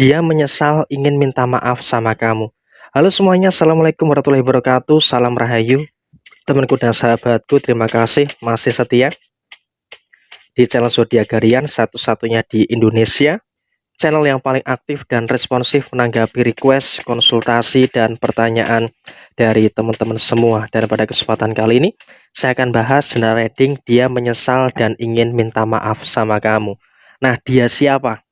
Dia menyesal ingin minta maaf sama kamu. Halo semuanya, assalamualaikum warahmatullahi wabarakatuh. Salam rahayu, temanku dan sahabatku. Terima kasih masih setia di channel Zodiak Harian, satu-satunya di Indonesia. Channel yang paling aktif dan responsif menanggapi request, konsultasi, dan pertanyaan dari teman-teman semua. Dan pada kesempatan kali ini, saya akan bahas general reading. Dia menyesal dan ingin minta maaf sama kamu. Nah, dia siapa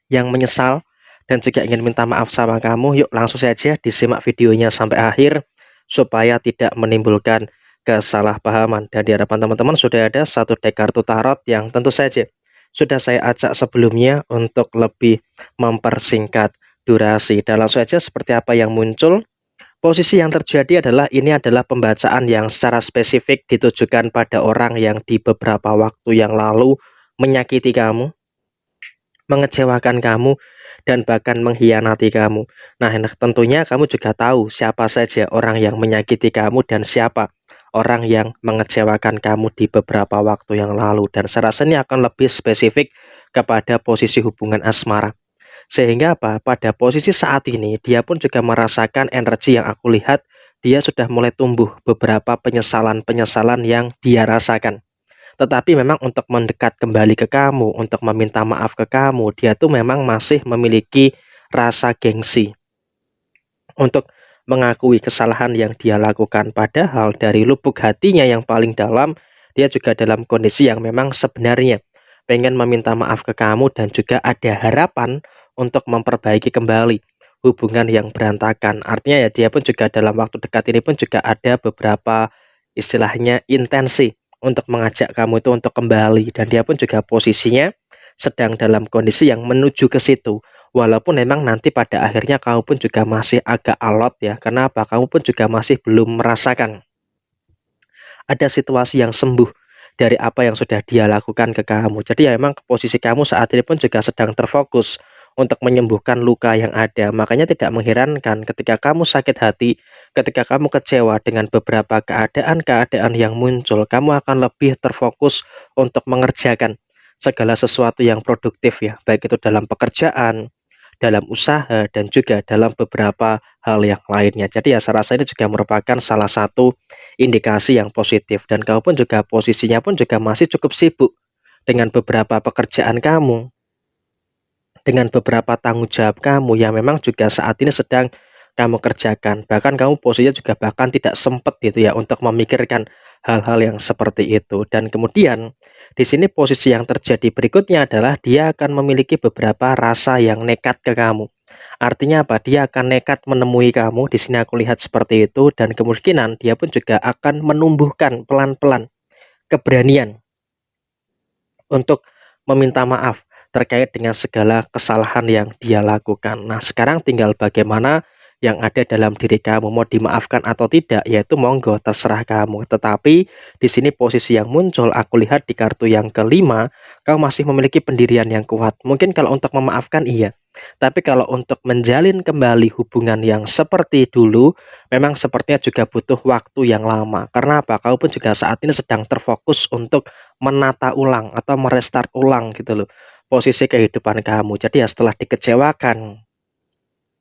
yang menyesal dan juga ingin minta maaf sama kamu? Yuk langsung saja disimak videonya sampai akhir supaya tidak menimbulkan kesalahpahaman. Dan di hadapan teman-teman sudah ada satu deck kartu tarot yang tentu saja sudah saya acak sebelumnya untuk lebih mempersingkat durasi. Dan langsung saja seperti apa yang muncul. Posisi yang terjadi adalah ini adalah pembacaan yang secara spesifik ditujukan pada orang yang di beberapa waktu yang lalu menyakiti kamu, mengecewakan kamu, dan bahkan mengkhianati kamu. Nah, tentunya kamu juga tahu siapa saja orang yang menyakiti kamu dan siapa orang yang mengecewakan kamu di beberapa waktu yang lalu. Dan saya rasa ini akan lebih spesifik kepada posisi hubungan asmara. Sehingga apa? Pada posisi saat ini dia pun juga merasakan energi yang aku lihat. Dia sudah mulai tumbuh beberapa penyesalan-penyesalan yang dia rasakan. Tetapi memang untuk mendekat kembali ke kamu, untuk meminta maaf ke kamu, dia tuh memang masih memiliki rasa gengsi untuk mengakui kesalahan yang dia lakukan. Padahal dari lubuk hatinya yang paling dalam, dia juga dalam kondisi yang memang sebenarnya pengen meminta maaf ke kamu dan juga ada harapan untuk memperbaiki kembali hubungan yang berantakan. Artinya ya dia pun juga dalam waktu dekat ini pun juga ada beberapa istilahnya intensi untuk mengajak kamu itu untuk kembali, dan dia pun juga posisinya sedang dalam kondisi yang menuju ke situ. Walaupun memang nanti pada akhirnya kamu pun juga masih agak alot ya. Kenapa? Kamu pun juga masih belum merasakan ada situasi yang sembuh dari apa yang sudah dia lakukan ke kamu. Jadi ya memang posisi kamu saat ini pun juga sedang terfokus untuk menyembuhkan luka yang ada. Makanya tidak mengherankan ketika kamu sakit hati, ketika kamu kecewa dengan beberapa keadaan-keadaan yang muncul, kamu akan lebih terfokus untuk mengerjakan segala sesuatu yang produktif ya, baik itu dalam pekerjaan, dalam usaha, dan juga dalam beberapa hal yang lainnya. Jadi ya saya rasa ini juga merupakan salah satu indikasi yang positif, dan kamu pun juga posisinya pun juga masih cukup sibuk dengan beberapa pekerjaan kamu, dengan beberapa tanggung jawab kamu yang memang juga saat ini sedang kamu kerjakan. Bahkan kamu posisinya juga bahkan tidak sempat gitu ya untuk memikirkan hal-hal yang seperti itu. Dan kemudian di sini posisi yang terjadi berikutnya adalah dia akan memiliki beberapa rasa yang nekat ke kamu. Artinya apa? Dia akan nekat menemui kamu. Di sini aku lihat seperti itu, dan kemungkinan dia pun juga akan menumbuhkan pelan-pelan keberanian untuk meminta maaf terkait dengan segala kesalahan yang dia lakukan. Nah, sekarang tinggal bagaimana yang ada dalam diri kamu, mau dimaafkan atau tidak, yaitu monggo terserah kamu. Tetapi di sini posisi yang muncul aku lihat di kartu yang kelima, kamu masih memiliki pendirian yang kuat. Mungkin kalau untuk memaafkan iya, tapi kalau untuk menjalin kembali hubungan yang seperti dulu, memang sepertinya juga butuh waktu yang lama. Karena apa? Kamu pun juga saat ini sedang terfokus untuk menata ulang atau merestart ulang gitu loh posisi kehidupan kamu. Jadi ya setelah dikecewakan,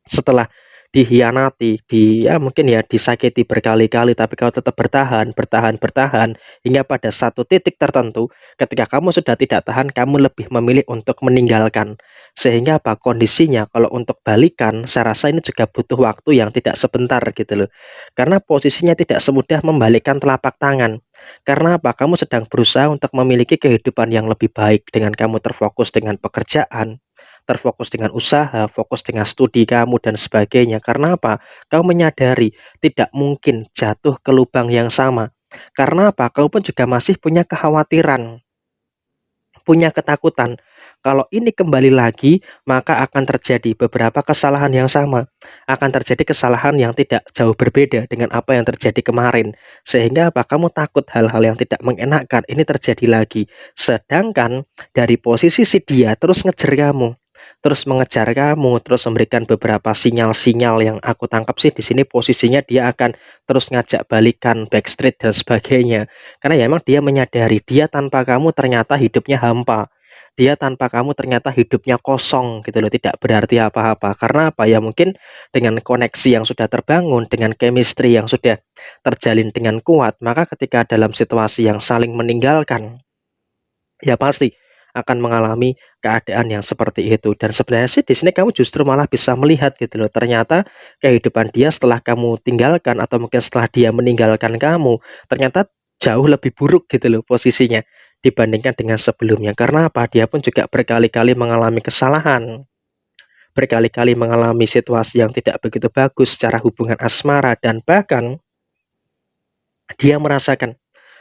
setelah dihianati, ya mungkin ya disakiti berkali-kali, tapi kau tetap bertahan, bertahan, bertahan, hingga pada satu titik tertentu, ketika kamu sudah tidak tahan, kamu lebih memilih untuk meninggalkan. Sehingga apa kondisinya, kalau untuk balikan, saya rasa ini juga butuh waktu yang tidak sebentar gitu loh. Karena posisinya tidak semudah membalikkan telapak tangan. Karena apa? Kamu sedang berusaha untuk memiliki kehidupan yang lebih baik dengan kamu terfokus dengan pekerjaan, terfokus dengan usaha, fokus dengan studi kamu dan sebagainya. Karena apa? Kau menyadari tidak mungkin jatuh ke lubang yang sama. Karena apa? Kau pun juga masih punya kekhawatiran, punya ketakutan. Kalau ini kembali lagi, maka akan terjadi beberapa kesalahan yang sama. Akan terjadi kesalahan yang tidak jauh berbeda dengan apa yang terjadi kemarin. Sehingga apa? Kamu takut hal-hal yang tidak mengenakan ini terjadi lagi. Sedangkan dari posisi si dia terus ngejar kamu, terus mengejar kamu, terus memberikan beberapa sinyal-sinyal yang aku tangkap sih di sini posisinya dia akan terus ngajak balikan, backstreet dan sebagainya. Karena ya emang dia menyadari dia tanpa kamu ternyata hidupnya hampa. dia tanpa kamu ternyata hidupnya kosong gitu loh, tidak berarti apa-apa. Karena apa? Ya mungkin dengan koneksi yang sudah terbangun, dengan chemistry yang sudah terjalin dengan kuat, maka ketika dalam situasi yang saling meninggalkan, ya pasti akan mengalami keadaan yang seperti itu. Dan sebenarnya sih di sini kamu justru malah bisa melihat gitu loh, ternyata kehidupan dia setelah kamu tinggalkan atau mungkin setelah dia meninggalkan kamu, ternyata jauh lebih buruk gitu loh posisinya dibandingkan dengan sebelumnya. Karena apa? Dia pun juga berkali-kali mengalami kesalahan, berkali-kali mengalami situasi yang tidak begitu bagus secara hubungan asmara, dan bahkan dia merasakan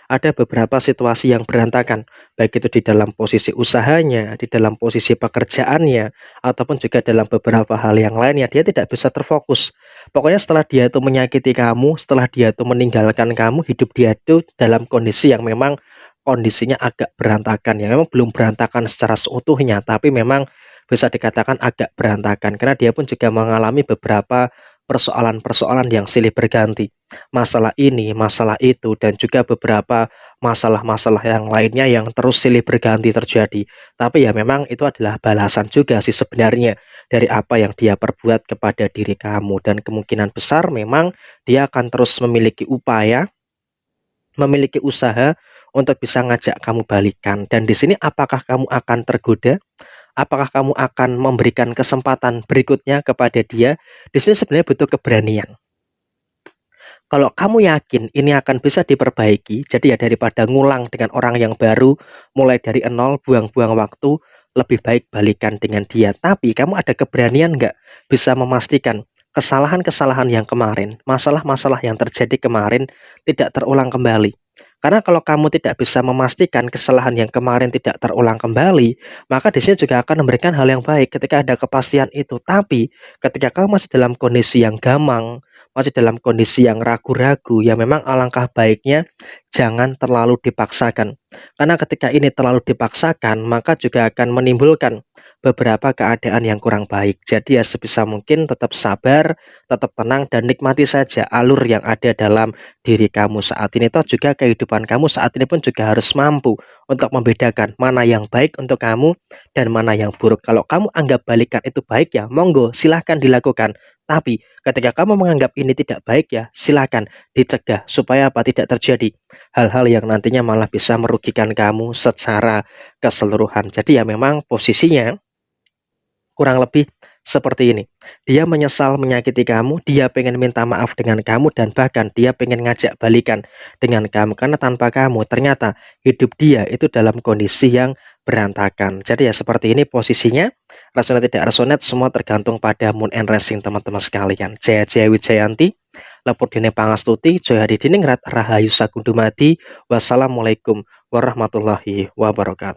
ada beberapa situasi yang berantakan, baik itu di dalam posisi usahanya, di dalam posisi pekerjaannya, ataupun juga dalam beberapa hal yang lainnya, dia tidak bisa terfokus. Pokoknya setelah dia itu menyakiti kamu, setelah dia itu meninggalkan kamu, hidup dia itu dalam kondisi yang memang kondisinya agak berantakan, ya memang belum berantakan secara seutuhnya, tapi memang bisa dikatakan agak berantakan, karena dia pun juga mengalami beberapa persoalan-persoalan yang silih berganti. Masalah ini, masalah itu, dan juga beberapa masalah-masalah yang lainnya yang terus silih berganti terjadi. Tapi ya memang itu adalah balasan juga sih sebenarnya dari apa yang dia perbuat kepada diri kamu, dan kemungkinan besar memang dia akan terus memiliki upaya, memiliki usaha untuk bisa ngajak kamu balikan. Dan di sini apakah kamu akan tergoda? Apakah kamu akan memberikan kesempatan berikutnya kepada dia? Di sini sebenarnya butuh keberanian. Kalau kamu yakin ini akan bisa diperbaiki, jadi ya daripada ngulang dengan orang yang baru, mulai dari nol, buang-buang waktu, lebih baik balikan dengan dia. Tapi kamu ada keberanian nggak bisa memastikan kesalahan-kesalahan yang kemarin, masalah-masalah yang terjadi kemarin tidak terulang kembali? Karena kalau kamu tidak bisa memastikan kesalahan yang kemarin tidak terulang kembali, maka di sini juga akan memberikan hal yang baik ketika ada kepastian itu. Tapi ketika kamu masih dalam kondisi yang gamang, masih dalam kondisi yang ragu-ragu, ya memang alangkah baiknya jangan terlalu dipaksakan. Karena ketika ini terlalu dipaksakan, maka juga akan menimbulkan beberapa keadaan yang kurang baik. Jadi ya sebisa mungkin tetap sabar, tetap tenang, dan nikmati saja alur yang ada dalam diri kamu saat ini. Toh juga kehidupan kamu saat ini pun juga harus mampu untuk membedakan mana yang baik untuk kamu dan mana yang buruk. Kalau kamu anggap balikan itu baik, ya monggo silahkan dilakukan. Tapi ketika kamu menganggap ini tidak baik, ya silakan dicegah supaya apa, tidak terjadi hal-hal yang nantinya malah bisa merugikan kamu secara keseluruhan. Jadi ya memang posisinya kurang lebih seperti ini. Dia menyesal menyakiti kamu, dia pengen minta maaf dengan kamu, dan bahkan dia pengen ngajak balikan dengan kamu. Karena tanpa kamu ternyata hidup dia itu dalam kondisi yang berantakan. Jadi ya seperti ini posisinya. Resonate tidak resonate semua tergantung pada moon and rising teman-teman sekalian. Jaya Jaya Wijayanti, Lapor Dene Pangastuti, Joy Hadi Diningrat, Rahayu Sakundumadi. Wassalamualaikum warahmatullahi wabarakatuh.